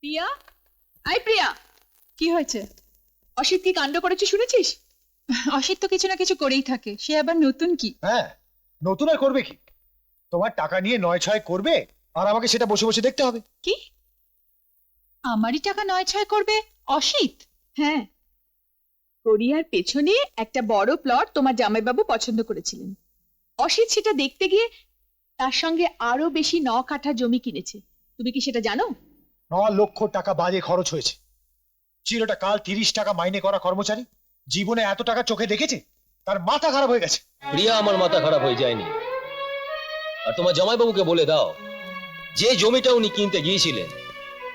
প্রিয়া, I প্রিয়া, কি হয়েছে? অসিত কি কাণ্ড করেছে শুনেছিস? অসিত তো কিছু না কিছু করেই থাকে, সে আবার নতুন কি? হ্যাঁ, নতুন আর করবে কি? তোমার টাকা নিয়ে ৯-৬ করবে আর আমাকে সেটা বসে বসে দেখতে হবে। কি? আমারই টাকা ৯-৬ করবে অসিত? হ্যাঁ, কোরিয়ার পেছনে একটা বড় প্লট তোমার জামাইবাবু পছন্দ করেছিলেন। অসিত সেটা দেখতে গিয়ে তার সঙ্গে আরো বেশি ৯ কাঠা জমি কিনেছে। তুমি কি সেটা জানো? ৯ লক্ষ টাকা বাজে খরচ হয়েছে। চিরটা কাল ৩০ টাকা মাইনে করা কর্মচারী জীবনে এত টাকা চোখে দেখেছে? তার মাথা খারাপ হয়ে গেছে। প্রিয়া, আমার মাথা খারাপ হয়ে যায়নি। আর তোমার জামাইবাবুকে বলে দাও, যে জমিটা উনি কিনতে গিয়েছিলেন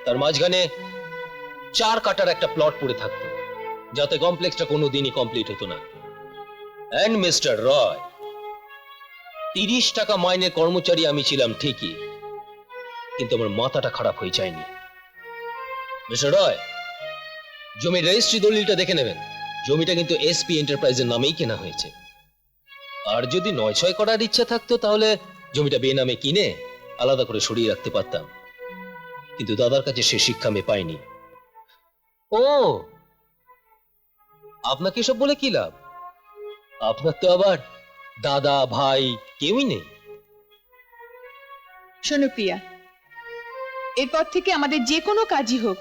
তার মাঝখানে ৪ কাঠার একটা প্লট পড়ে থাকতো, যাতে কমপ্লেক্সটা কোনোদিনই কমপ্লিট হতো না। এন্ড মিস্টার রয়, ৩০ টাকা মাইনে কর্মচারী আমি ছিলাম ঠিকই, কিন্তু আমার মাথাটা খারাপ হয়ে যায়নি। মিস্টার রয়, জমির রেজিস্ট্রি দলিলটা দেখে নেবেন। জমিটা কিন্তু এসপি এন্টারপ্রাইজের নামেই কেনা হয়েছে। আর যদি ৯-৬ করার ইচ্ছা থাকতো তাহলে জমিটা বেনামে কিনে আলাদা করে সরিয়ে রাখতে পারতাম, কিন্তু দাদার কাছে সে শিক্ষা আমি পাইনি। ও, আপনাকে এসব বলে কি লাভ? আপনার তো আবার দাদা ভাই কেউই নেই। শোনো প্রিয়া, এরপর থেকে আমাদের যে কোনো কাজই হোক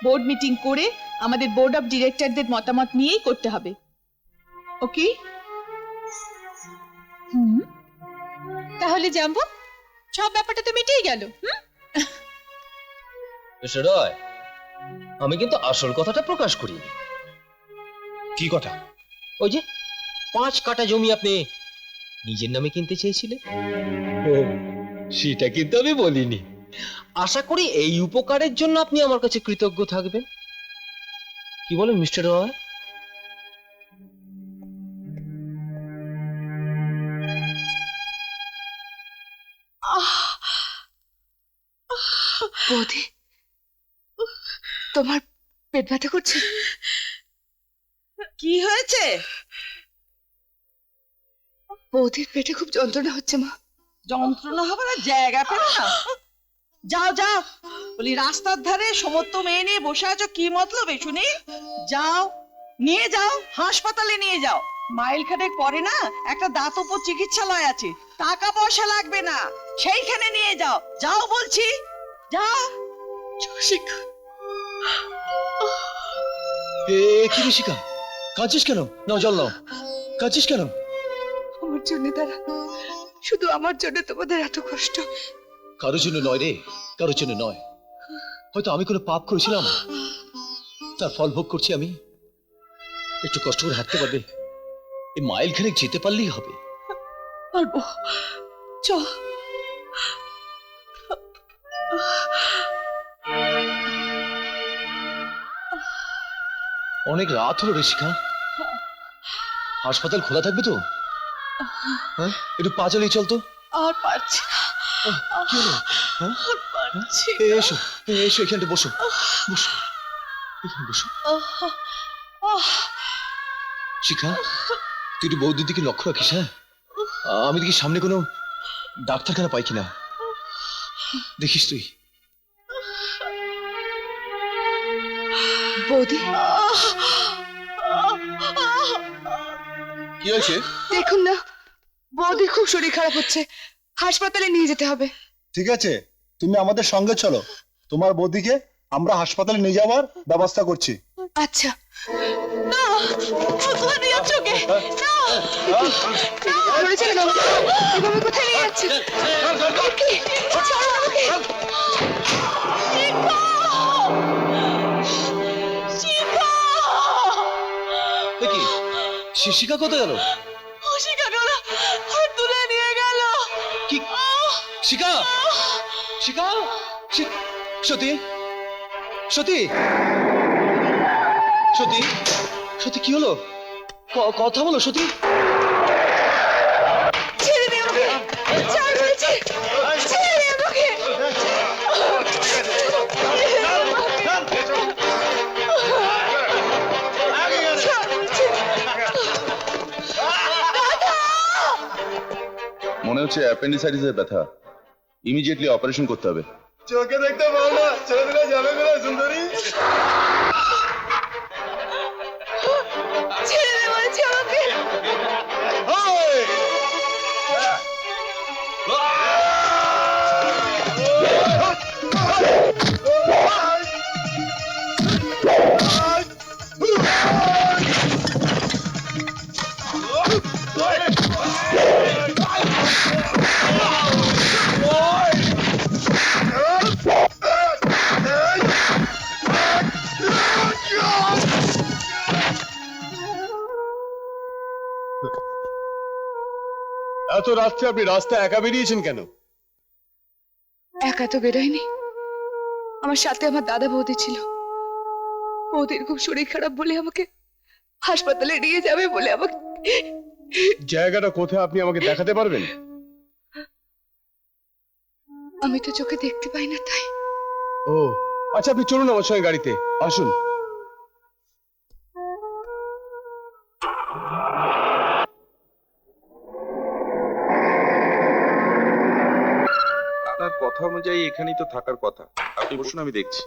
বোর্ড মিটিং করে আমাদের বোর্ড অফ ডিরেক্টরদের মতামত নিয়েই করতে হবে। ওকে? হুম, তাহলে যাবো, সব ব্যাপারটা তো মিটেই গেল। মিস্টার রয়, আমি কিন্তু আসল কথাটা প্রকাশ করিনি। কি কথা? ওই যে ৫ কাঠা জমি আপনি নিজের নামে কিনতে চেয়েছিলেন, ও সেটা কিন্তু আমি বলিনি। আশা করি এই উপকারের জন্য আপনি আমার কাছে কৃতজ্ঞ থাকবেন। কি বলেন মিস্টার রয়? বৌদি, তোমার পেট ব্যথা করছে? কি হয়েছে? বৌদির পেটে খুব যন্ত্রণা হচ্ছে মা। যন্ত্রণা হবে না, জায়গা পেলে না। যাও যাও, বলি রাস্তার ধারে সমস্ত মেয়ে নিয়ে বসে আছো, কি মতলবে শুনি? যাও, নিয়ে যাও, হাসপাতালে নিয়ে যাও। মাইল খানেক পরে না একটা দাতব্য চিকিৎসালয় আছে, টাকা পয়সা লাগবে না, সেইখানে নিয়ে যাও। যাও বলছি, যাও। কি ঋষিকা, কাঁদছিস কেন? নাও জল নাও। কাঁদছিস কেন? আমার জন্য দাঁড়া, শুধু আমার জন্য তোমাদের এত কষ্ট। কারোর জন্য নয় রে, কারোর জন্য নয়। হয়তো আমি কোনো পাপ করেছিলাম, তার ফল ভোগ করছি আমি। একটু কষ্ট করে হাঁটতে পারবে? এই মাইল খানেক যেতে পারলেই হবে। পারবো, চ। অনেক রাত হলো ঋষিকা, হাসপাতাল খোলা থাকবে তো? হ্যাঁ, একটু পা চালিয়ে চল তো। আর পারছি না, কি হলো? হ্যাঁ, আর পারছি এসো এসো, এখানটা বসো, বসো, এখানে বসো। শিখা, তুই একটু বৌদির দিকে লক্ষ্য রাখিস। হ্যাঁ, আমি দেখি সামনে কোনো ডাক্তারখানা পাই কিনা, দেখিস তুই। বৌদি, কি হয়েছে? দেখুন না, বৌদির খুব শরীর খারাপ হচ্ছে, হাসপাতালে নিয়ে যেতে হবে। ঠিক আছে, তুমি আমাদের সঙ্গে চলো, তোমার বৌদিকে আমরা হাসপাতালে নিয়ে যাওয়ার ব্যবস্থা করছি। আচ্ছা। না, কোথায় নিয়ে যাচ্ছ ওকে? না, ধরেছে কেন? এভাবে কোথায় নিয়ে যাচ্ছে? কি? ছাড়ো আমাকে। শিখা কোথায় গেল? শিকাগোরা তুলে নিয়ে গেল। কি? শিখা, শিখা, সতী, সতী, সতী, সতী, কি হলো? কথা বলো সতী। ছেড়ে দে আমাকে, ছাড় বলছি, ছেড়ে দে আমাকে। মনে হচ্ছে অ্যাপেন্ডিসাইটিসের ব্যথা, ইমিডিয়েটলি অপারেশন করতে হবে। চোখে দেখতে পাও না, ছেড়ে দিলে যাবে বেরো, ছেড়ে দে বলছি আমাকে। এত রাত্রে আপনি রাস্তা একা বেরিয়েছেন কেন? একা তো বেরোয়নি, আমার সাথে আমার দাদা বৌদি ছিল। বৌদির খুব শরীর খারাপ বলে আমাকে হাসপাতালে নিয়ে যাবে বলে আমাকে। জায়গাটা কোথায় আপনি আমাকে দেখাতে পারবেন? আমি তো চোখে দেখতে পাই না, তাই। ও আচ্ছা, আপনি চলুন আমার সঙ্গে গাড়িতে, আসুন। আপনার কথা অনুযায়ী এখানেই তো থাকার কথা। আপনি বসুন, আমি দেখছি।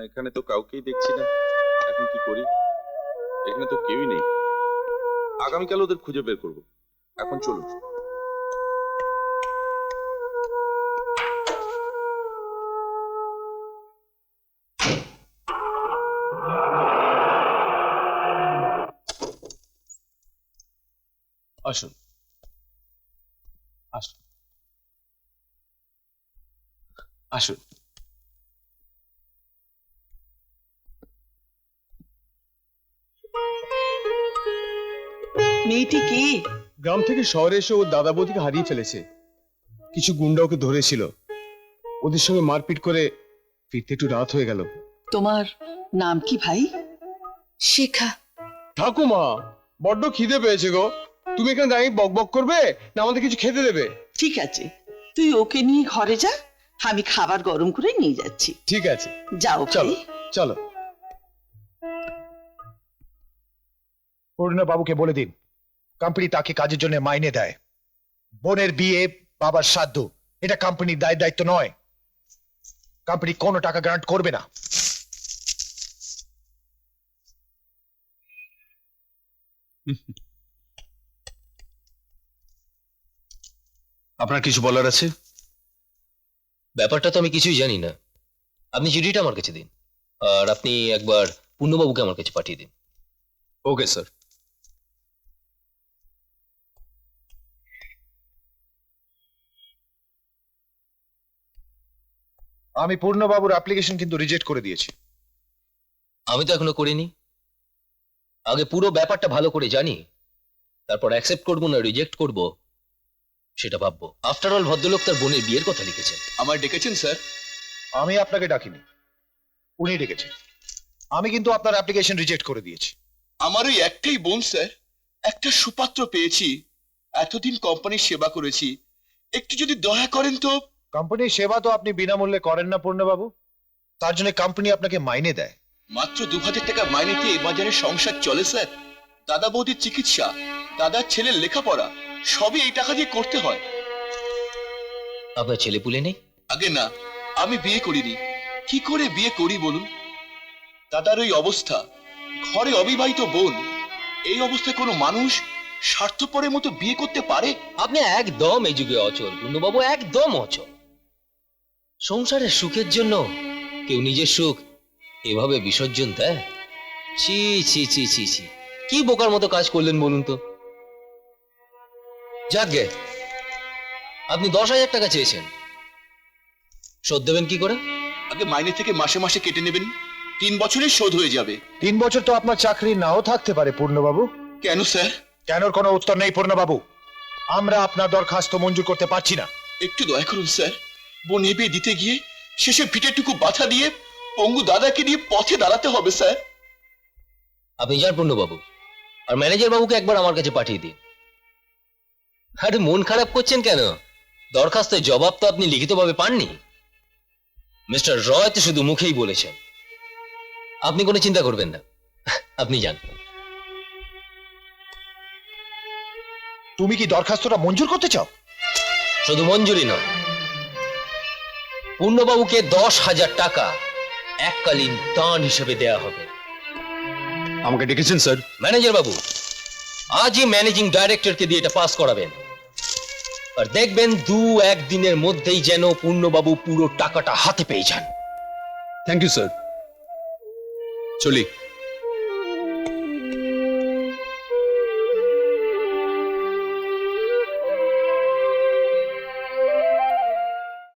এখানে তো কাউকেই দেখছি না, এখন কি করি? এখানে তো কেউই নেই। আগামীকাল ওদের খুঁজে বের করব। এখন চলুন। আসুন আসুন আসুন। মেয়েটি কে? গ্রাম থেকে শহরে এসে ওর দাদা বৌদিকে হারিয়ে ফেলেছে। কিছু গুন্ডা ওকে ধরেছিল, ওদের সঙ্গে মারপিট করে ফিরতে একটু রাত হয়ে গেল। তোমার নাম কি ভাই? শিখা। ঠাকুমা, বড্ড খিদে পেয়েছে গো। তুমি এখানে দাঁড়িয়ে বক বক করবে না আমাদের কিছু খেতে দেবে? ঠিক আছে, তুই ওকে নিয়ে ঘরে যা, আমি খাবার গরম করে নিয়ে যাচ্ছি। ঠিক আছে, যাও চলো ভাই। চলো। পূর্ণবাবুকে বলে দিন কোম্পানি তাকে কাজের জন্য মাইনে দেয়। বোনের বিয়ে, বাবার শ্রাদ্ধ, এটা কোম্পানির দায়িত্ব নয়। কোম্পানি কোনো টাকা গ্রান্ট করবে না। আপনার কিছু বলার আছে? ব্যাপারটা তো আমি কিছুই জানি না। আপনি চিঠিটা আমার কাছে দিন, আর আপনি একবার পূর্ণবাবুকে আমার কাছে পাঠিয়ে দিন। Okay sir. আমি পূর্ণবাবুর অ্যাপ্লিকেশন কিন্তু রিজেক্ট করে দিয়েছি। আমি তো এখনো করিনি। আগে পুরো ব্যাপারটা ভালো করে জানি, তারপর অ্যাকসেপ্ট করবো না রিজেক্ট করব সেটা ভাববো। আফটার অল ভদ্রলোক তার বোনের বিয়ের কথা লিখেছেন। আমায় ডেকেছেন স্যার? আমি আপনাকে ডাকিনি, উনি ডেকেছেন। আমি কিন্তু আপনার অ্যাপ্লিকেশন রিজেক্ট করে দিয়েছি। আমার ওই একটাই বোন স্যার, একটা সুপাত্র পেয়েছি। এতদিন কোম্পানির সেবা করেছি, একটু যদি দয়া করেন তো। কোম্পানির সেবা তো আপনি বিনামূল্যে করেন না পূর্ণবাবু, তার জন্য কোম্পানি আপনাকে মাইনে দেয়। মাত্র 2000 টাকা মাইনেতে এ বাজারে সংসার চলে স্যার। দাদা বৌদির চিকিৎসা, দাদার ছেলের লেখাপড়া সবই এই টাকা দিয়ে করতে হয়। আপনার ছেলে পুলে নেই? আগে না, আমি বিয়ে করিনি। কি করে বিয়ে করি বলুন? দাদার ওই অবস্থা, ঘরে অবিবাহিত বোন, এই অবস্থায় কোনো মানুষ স্বার্থপরের মতো বিয়ে করতে পারে? আপনি একদম এই যুগে অচল পূর্ণবাবু, একদম অচল। সংসারের সুখের জন্য কেউ নিজের সুখ এভাবে বিসর্জন দেয়? ছি ছি ছি ছি ছি, কি বোকার মতো কাজ করলেন বলুন তো। যাকগে, আপনি 10,000 টাকা চেয়েছেন, শোধ দেবেন কি করে? আগে মাইনে থেকে মাসে মাসে কেটে নেবেন, 3 বছরে শোধ হয়ে যাবে। 3 বছর তো আপনার চাকরি নাও থাকতে পারে পূর্ণবাবু। কেন স্যার? কেনর কোনো উত্তর নেই পূর্ণবাবু। আমরা আপনার দরখাস্ত মঞ্জুর করতে পারছি না। একটু দয়া করুন স্যার। বোন বিয়ে দিতে গিয়ে শেষে ভিটেটুকু বাধা দিয়ে পঙ্গু দাদাকে নিয়ে পথে দাঁড়াতে হবে স্যার। আপনি যান পূর্ণবাবু, আর ম্যানেজার বাবুকে একবার আমার কাছে পাঠিয়ে দিন। আরে মন খারাপ করছেন কেন? দরখাস্তের জবাব তো আপনি লিখিতভাবে পাননি। মিস্টার রয় তো শুধু মুখেই বলেছেন। আপনি কোনো চিন্তা করবেন না, আপনি যান। তুমি কি দরখাস্তটা মঞ্জুর করতে চাও? শুধু মঞ্জুরি নয়, পূর্ণবাবুকে 10,000 টাকা এককালীন দান হিসেবে দেয়া হবে। আমাকে ডেকেছেন স্যার? ম্যানেজার বাবু, আজই ম্যানেজিং ডাইরেক্টরকে দিয়ে এটা পাস করাবেন, আর দেখবেন 2-1 দিনের মধ্যেই যেন পূর্ণবাবু পুরো টাকাটা হাতে পেয়ে যান। Thank you sir. চলি।